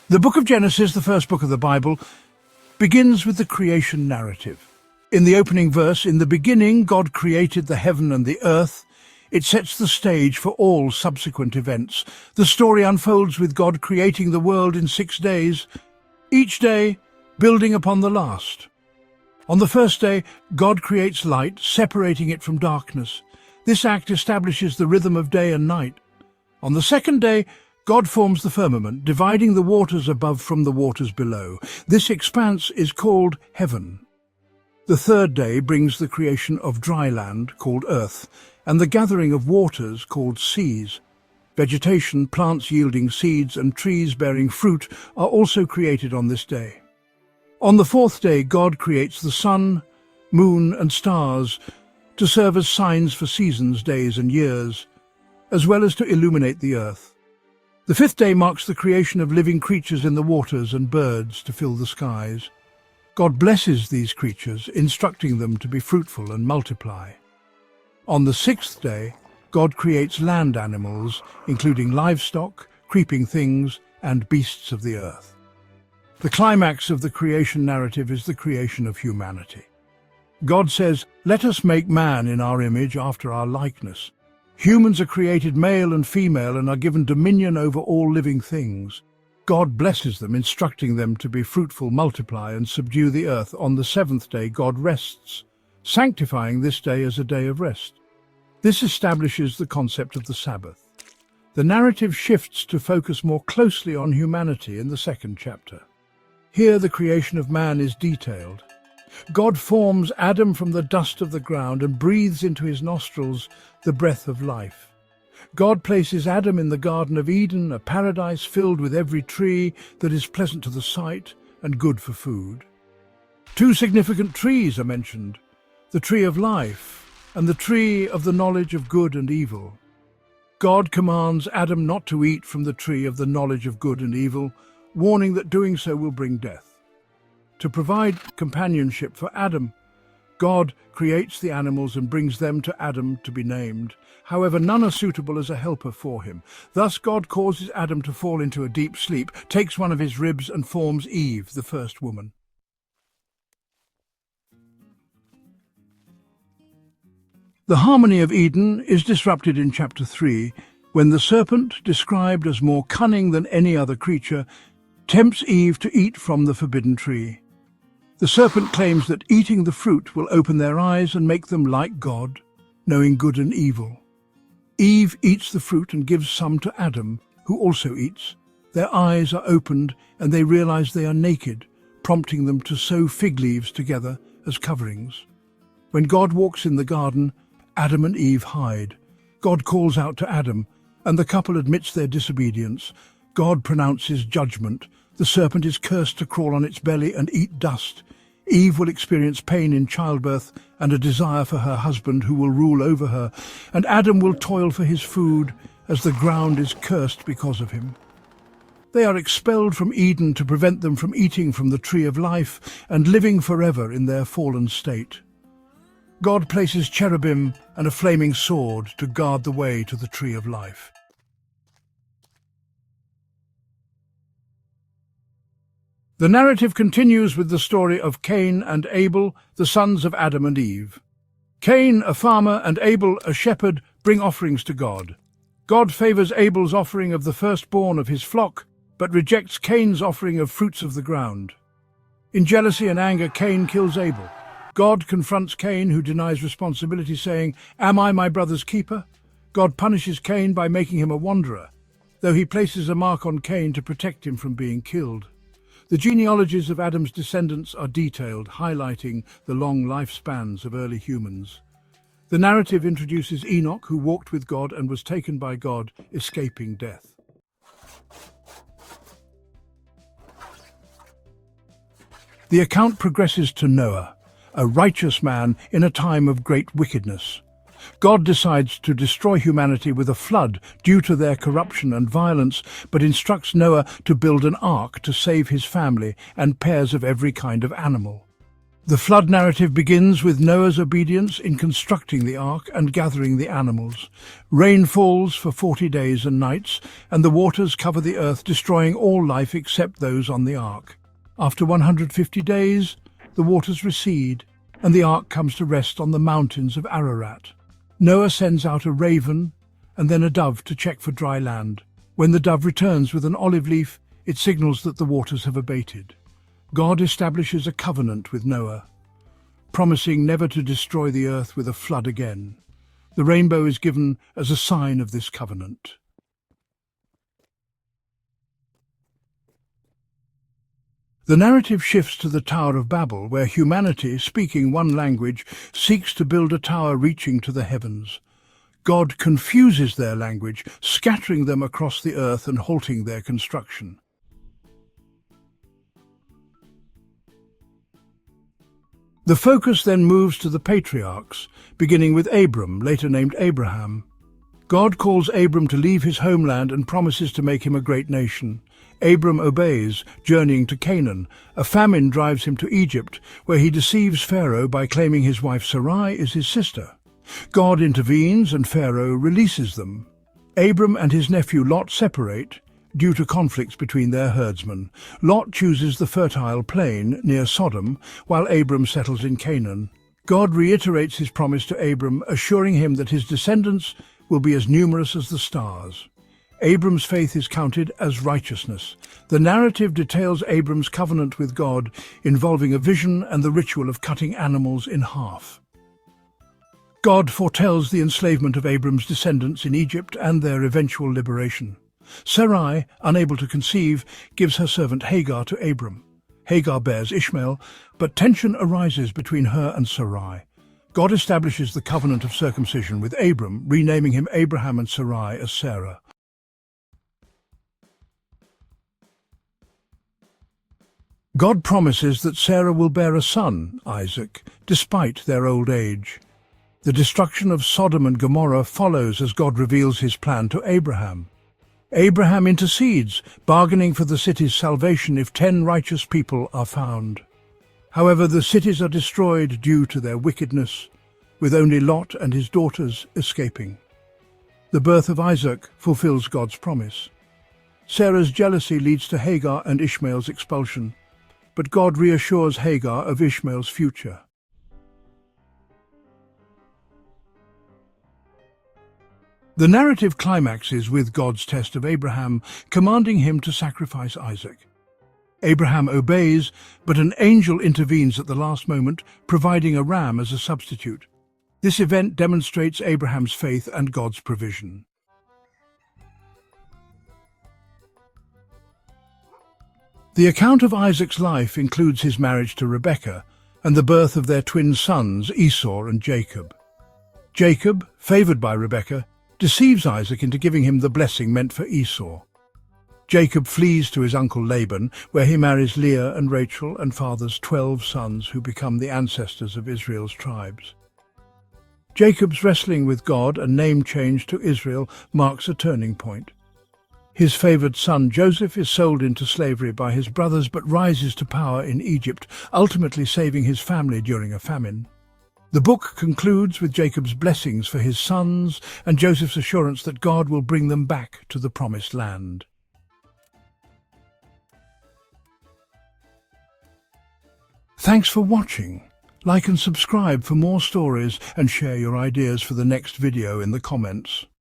The book of Genesis, the first book of the Bible, begins with the creation narrative. In the opening verse, "In the beginning God created the heaven and the earth," it sets the stage for all subsequent events. The story unfolds with God creating the world in 6 days, each day building upon the last. On the first day, God creates light, separating it from darkness. This act establishes the rhythm of day and night. On the second day, God forms the firmament, dividing the waters above from the waters below. This expanse is called heaven. The third day brings the creation of dry land, called earth, and the gathering of waters, called seas. Vegetation, plants yielding seeds, and trees bearing fruit are also created on this day. On the fourth day, God creates the sun, moon, and stars to serve as signs for seasons, days, and years, as well as to illuminate the earth. The fifth day marks the creation of living creatures in the waters and birds to fill the skies. God blesses these creatures, instructing them to be fruitful and multiply. On the sixth day, God creates land animals, including livestock, creeping things, and beasts of the earth. The climax of the creation narrative is the creation of humanity. God says, "Let us make man in our image, after our likeness." Humans are created male and female and are given dominion over all living things. God blesses them, instructing them to be fruitful, multiply, and subdue the earth. On the seventh day, God rests, sanctifying this day as a day of rest. This establishes the concept of the Sabbath. The narrative shifts to focus more closely on humanity in the second chapter. Here, the creation of man is detailed. God forms Adam from the dust of the ground and breathes into his nostrils the breath of life. God places Adam in the Garden of Eden, a paradise filled with every tree that is pleasant to the sight and good for food. 2 significant trees are mentioned, the tree of life and the tree of the knowledge of good and evil. God commands Adam not to eat from the tree of the knowledge of good and evil, warning that doing so will bring death. To provide companionship for Adam, God creates the animals and brings them to Adam to be named. However, none are suitable as a helper for him. Thus God causes Adam to fall into a deep sleep, takes one of his ribs and forms Eve, the first woman. The harmony of Eden is disrupted in chapter 3, when the serpent, described as more cunning than any other creature, tempts Eve to eat from the forbidden tree. The serpent claims that eating the fruit will open their eyes and make them like God, knowing good and evil. Eve eats the fruit and gives some to Adam, who also eats. Their eyes are opened and they realize they are naked, prompting them to sew fig leaves together as coverings. When God walks in the garden, Adam and Eve hide. God calls out to Adam, and the couple admits their disobedience. God pronounces judgment. The serpent is cursed to crawl on its belly and eat dust. Eve will experience pain in childbirth and a desire for her husband who will rule over her, and Adam will toil for his food as the ground is cursed because of him. They are expelled from Eden to prevent them from eating from the tree of life and living forever in their fallen state. God places cherubim and a flaming sword to guard the way to the tree of life. The narrative continues with the story of Cain and Abel, the sons of Adam and Eve. Cain, a farmer, and Abel, a shepherd, bring offerings to God. God favors Abel's offering of the firstborn of his flock, but rejects Cain's offering of fruits of the ground. In jealousy and anger, Cain kills Abel. God confronts Cain, who denies responsibility, saying, "Am I my brother's keeper?" God punishes Cain by making him a wanderer, though he places a mark on Cain to protect him from being killed. The genealogies of Adam's descendants are detailed, highlighting the long lifespans of early humans. The narrative introduces Enoch, who walked with God and was taken by God, escaping death. The account progresses to Noah, a righteous man in a time of great wickedness. God decides to destroy humanity with a flood due to their corruption and violence, but instructs Noah to build an ark to save his family and pairs of every kind of animal. The flood narrative begins with Noah's obedience in constructing the ark and gathering the animals. Rain falls for 40 days and nights, and the waters cover the earth, destroying all life except those on the ark. After 150 days, the waters recede, and the ark comes to rest on the mountains of Ararat. Noah sends out a raven and then a dove to check for dry land. When the dove returns with an olive leaf, it signals that the waters have abated. God establishes a covenant with Noah, promising never to destroy the earth with a flood again. The rainbow is given as a sign of this covenant. The narrative shifts to the Tower of Babel, where humanity, speaking one language, seeks to build a tower reaching to the heavens. God confuses their language, scattering them across the earth and halting their construction. The focus then moves to the patriarchs, beginning with Abram, later named Abraham. God calls Abram to leave his homeland and promises to make him a great nation. Abram obeys, journeying to Canaan. A famine drives him to Egypt, where he deceives Pharaoh by claiming his wife Sarai is his sister. God intervenes and Pharaoh releases them. Abram and his nephew Lot separate due to conflicts between their herdsmen. Lot chooses the fertile plain near Sodom, while Abram settles in Canaan. God reiterates his promise to Abram, assuring him that his descendants will be as numerous as the stars. Abram's faith is counted as righteousness. The narrative details Abram's covenant with God, involving a vision and the ritual of cutting animals in half. God foretells the enslavement of Abram's descendants in Egypt and their eventual liberation. Sarai, unable to conceive, gives her servant Hagar to Abram. Hagar bears Ishmael, but tension arises between her and Sarai. God establishes the covenant of circumcision with Abram, renaming him Abraham and Sarai as Sarah. God promises that Sarah will bear a son, Isaac, despite their old age. The destruction of Sodom and Gomorrah follows as God reveals his plan to Abraham. Abraham intercedes, bargaining for the city's salvation if 10 righteous people are found. However, the cities are destroyed due to their wickedness, with only Lot and his daughters escaping. The birth of Isaac fulfills God's promise. Sarah's jealousy leads to Hagar and Ishmael's expulsion, but God reassures Hagar of Ishmael's future. The narrative climaxes with God's test of Abraham, commanding him to sacrifice Isaac. Abraham obeys, but an angel intervenes at the last moment, providing a ram as a substitute. This event demonstrates Abraham's faith and God's provision. The account of Isaac's life includes his marriage to Rebekah and the birth of their twin sons, Esau and Jacob. Jacob, favored by Rebekah, deceives Isaac into giving him the blessing meant for Esau. Jacob flees to his uncle Laban, where he marries Leah and Rachel and fathers 12 sons who become the ancestors of Israel's tribes. Jacob's wrestling with God and name change to Israel marks a turning point. His favored son Joseph is sold into slavery by his brothers but rises to power in Egypt, ultimately saving his family during a famine. The book concludes with Jacob's blessings for his sons and Joseph's assurance that God will bring them back to the promised land. Thanks for watching. Like and subscribe for more stories and share your ideas for the next video in the comments.